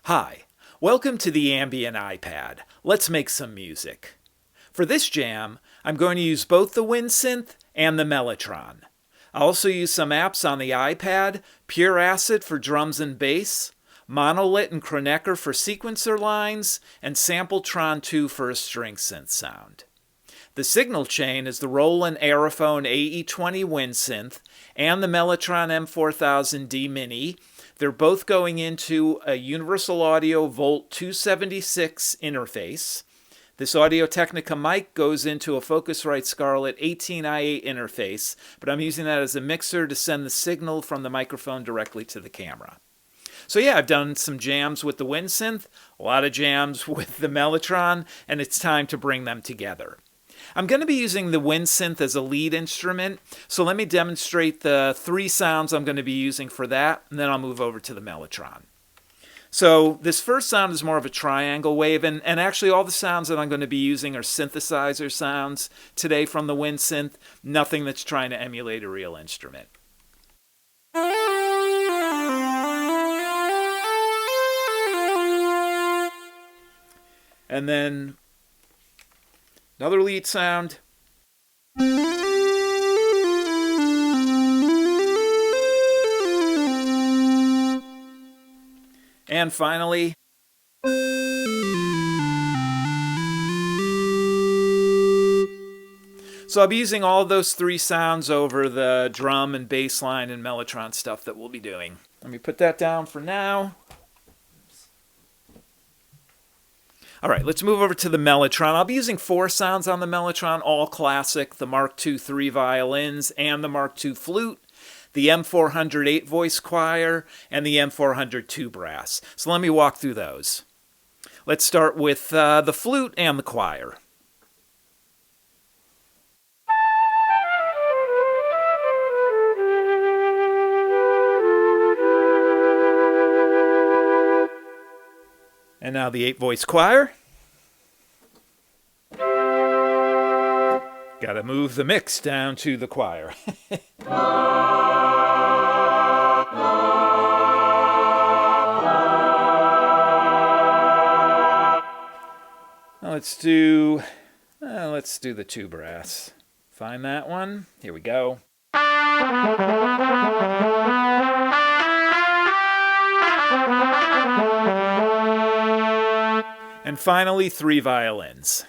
Hi, welcome to the Ambient iPad. Let's make some music. For this jam, I'm going to use both the Synth and the Mellotron. I'll also use some apps on the iPad, Pure Acid for drums and bass, Monolit and Kronecker for sequencer lines, and SampleTron 2 for a string synth sound. The signal chain is the Roland Aerophone AE-20 Synth and the Mellotron M4000D Mini. They're both going into a Universal Audio Volt 276 interface. This Audio-Technica mic goes into a Focusrite Scarlett 18i8 interface, but I'm using that as a mixer to send the signal from the microphone directly to the camera. So yeah, I've done some jams with the Synth, a lot of jams with the Mellotron, and it's time to bring them together. I'm going to be using the Synth as a lead instrument, so let me demonstrate the three sounds I'm going to be using for that, and then I'll move over to the Mellotron. So this first sound is more of a triangle wave, and actually all the sounds that I'm going to be using are synthesizer sounds today from the Synth, nothing that's trying to emulate a real instrument. And then another lead sound. And finally, so I'll be using all of those three sounds over the drum and bass line and Mellotron stuff that we'll be doing. Let me put that down for now. All right, let's move over to the Mellotron. I'll be using four sounds on the Mellotron, all classic, the Mark II 3 violins and the Mark II flute, the M400 8-voice choir, and the M400 2 brass. So let me walk through those. Let's start with the flute and the choir. And now the 8-voice choir. Gotta move the mix down to the choir. Let's do the 2 brass. Find that one. Here we go. And finally, 3 violins.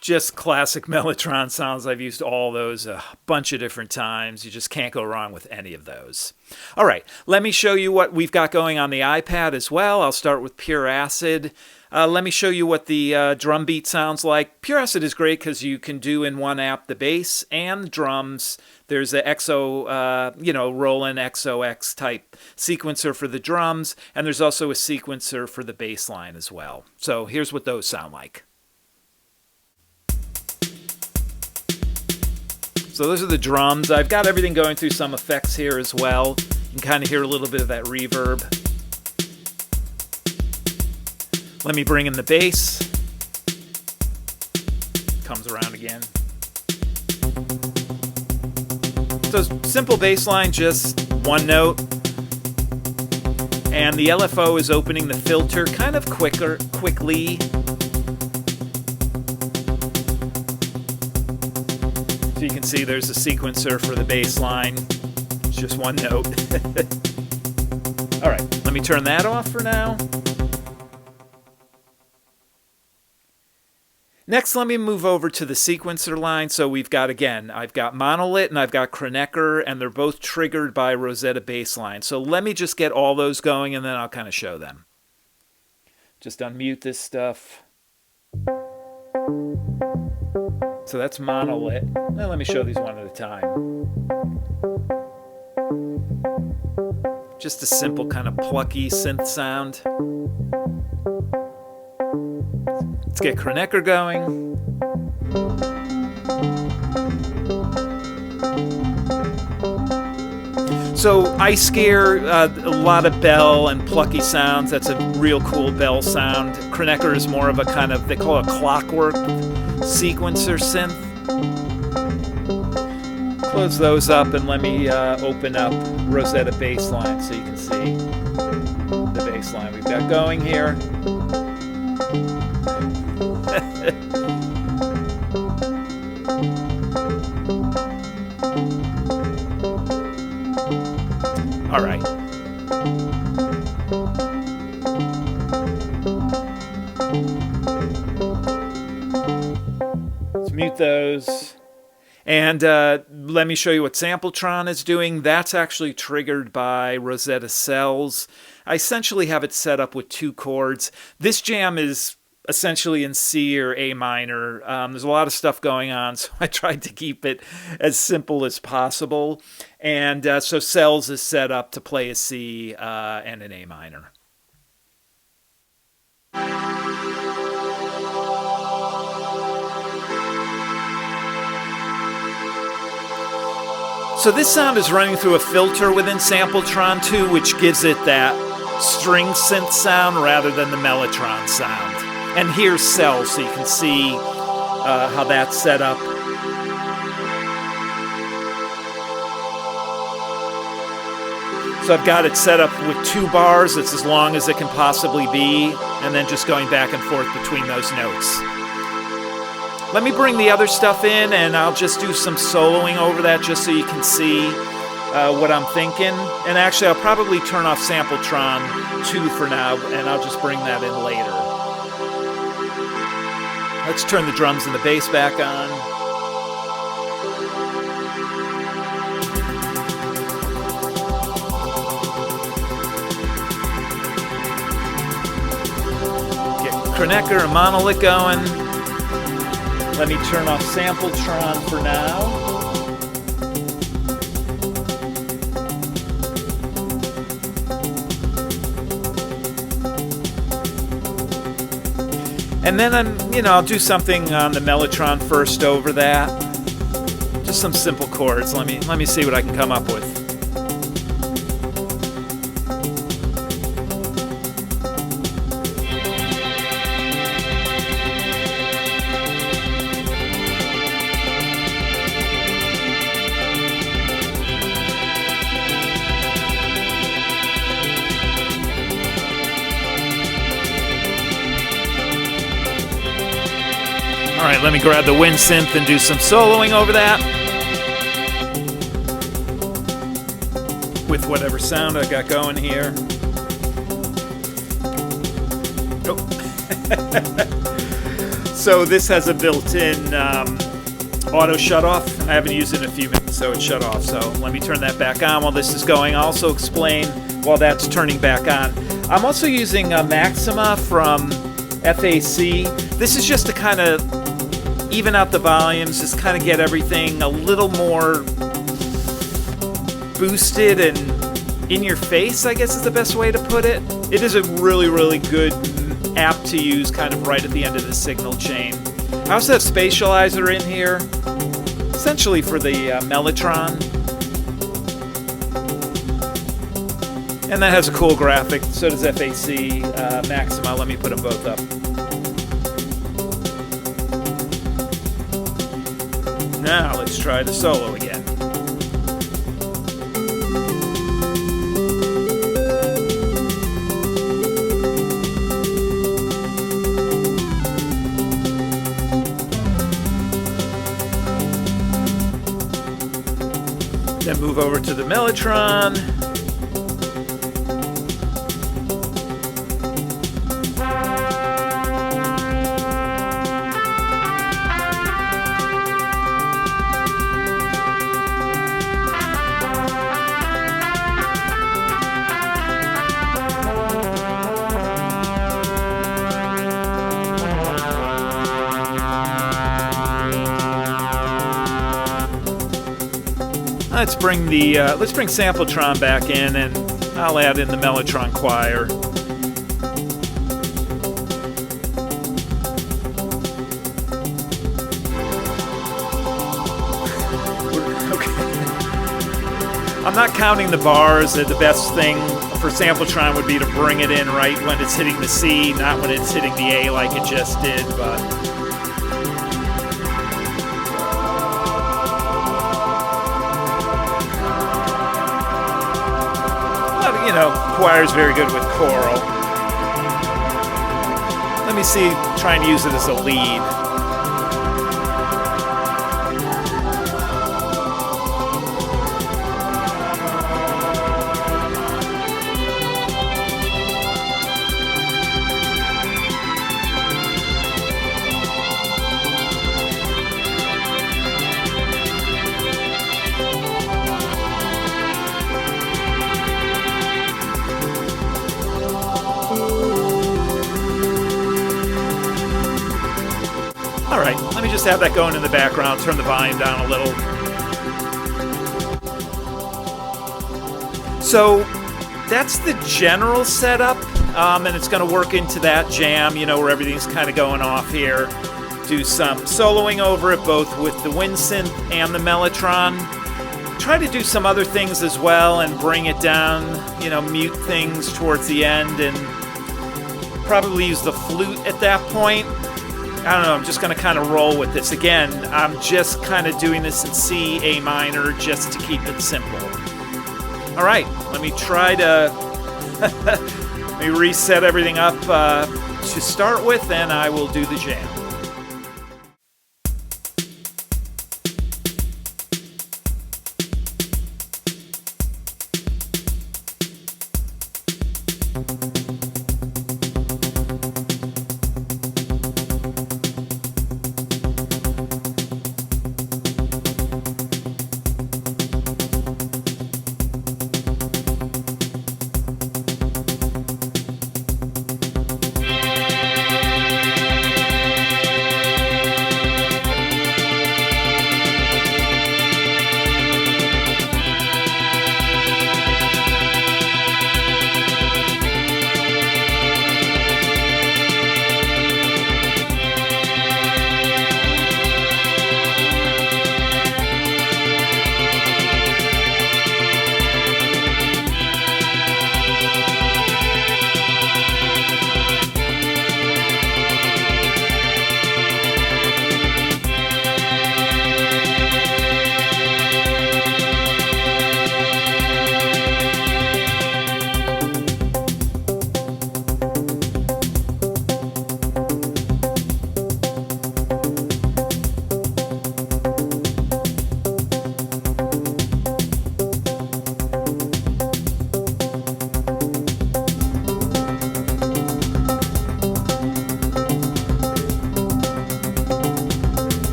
Just classic Mellotron sounds. I've used all those a bunch of different times. You just can't go wrong with any of those. All right, let me show you what we've got going on the iPad as well. I'll start with Pure Acid. Let me show you what the drum beat sounds like. Pure Acid is great because you can do in one app the bass and the drums. There's a Roland XOX type sequencer for the drums, and there's also a sequencer for the bass line as well. So here's what those sound like. So those are the drums. I've got everything going through some effects here as well. You can kind of hear a little bit of that reverb. Let me bring in the bass. Comes around again. So simple bass line, just one note. And the LFO is opening the filter kind of quickly. So you can see there's a sequencer for the bass line. It's just one note. All right, let me turn that off for now. Next, let me move over to the sequencer line. So we've got, again, I've got Monolit and I've got Kronecker, and they're both triggered by Rozeta Bassline. So let me just get all those going, and then I'll kind of show them. Just unmute this stuff. So that's Monolit. Now let me show these one at a time. Just a simple kind of plucky synth sound. Let's get Kronecker going. So Ice Scare, a lot of bell and plucky sounds. That's a real cool bell sound. Kronecker is more of a kind of, they call it a clockwork sequencer synth. close those up and let me open up Rozeta Bassline so you can see the bassline we've got going here. All right. Let's mute those. And let me show you what SampleTron is doing. That's actually triggered by Rozeta Cells. I essentially have it set up with 2 chords. This jam is essentially in C or A minor. There's a lot of stuff going on, so I tried to keep it as simple as possible. And so Cells is set up to play a C and an A minor. So this sound is running through a filter within SampleTron 2, which gives it that string synth sound rather than the Mellotron sound. And here's Cells, so you can see how that's set up. So I've got it set up with 2 bars. It's as long as it can possibly be, and then just going back and forth between those notes. Let me bring the other stuff in, and I'll just do some soloing over that just so you can see what I'm thinking. And actually, I'll probably turn off SampleTron 2 for now, and I'll just bring that in later. Let's turn the drums and the bass back on. Get Kronecker and Monolit going. Let me turn off SampleTron for now. And then I'll do something on the Mellotron first over that. Just some simple chords. Let me see what I can come up with. All right, let me grab the wind synth and do some soloing over that with whatever sound I got going here. Oh. So this has a built-in auto shut-off. I haven't used it in a few minutes, so it's shut off. So let me turn that back on while this is going. I'll also explain while that's turning back on. I'm also using Maxima from FAC. This is just to kind of even out the volumes, just kind of get everything a little more boosted and in your face, I guess is the best way to put it. It is a really, really good app to use kind of right at the end of the signal chain. I also have Spatializer in here, essentially for the Mellotron. And that has a cool graphic, so does FAC Maxima. Let me put them both up. Now let's try the solo again. Then move over to the Mellotron. Let's bring SampleTron back in, and I'll add in the Mellotron choir. Okay. I'm not counting the bars. The best thing for SampleTron would be to bring it in right when it's hitting the C, not when it's hitting the A like it just did, but you know, choir's very good with choral. Let me see, trying to use it as a lead. Alright, let me just have that going in the background, turn the volume down a little. So, that's the general setup, and it's going to work into that jam, you know, where everything's kind of going off here. Do some soloing over it, both with the wind synth and the Mellotron. Try to do some other things as well and bring it down, you know, mute things towards the end, and probably use the flute at that point. I don't know, I'm just going to kind of roll with this. Again, I'm just kind of doing this in C, A minor, just to keep it simple. All right, let me try to let me reset everything up to start with, and I will do the jam.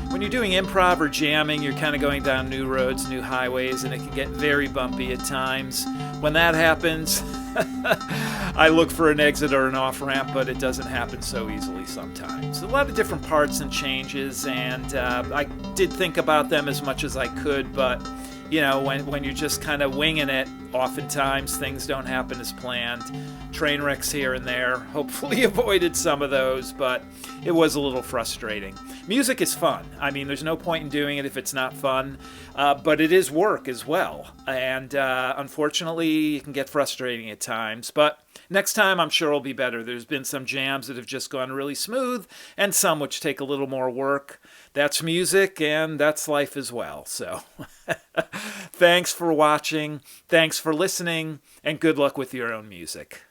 When you're doing improv or jamming, you're kind of going down new roads, new highways, and it can get very bumpy at times. When that happens, I look for an exit or an off-ramp, but it doesn't happen so easily sometimes. A lot of different parts and changes, and I did think about them as much as I could, but you know, when you're just kind of winging it, oftentimes things don't happen as planned. Train wrecks here and there. Hopefully avoided some of those, but it was a little frustrating. Music is fun. I mean, there's no point in doing it if it's not fun, but it is work as well. And unfortunately, it can get frustrating at times, but next time I'm sure it'll be better. There's been some jams that have just gone really smooth, and some which take a little more work. That's music, and that's life as well. So thanks for watching, thanks for listening, and good luck with your own music.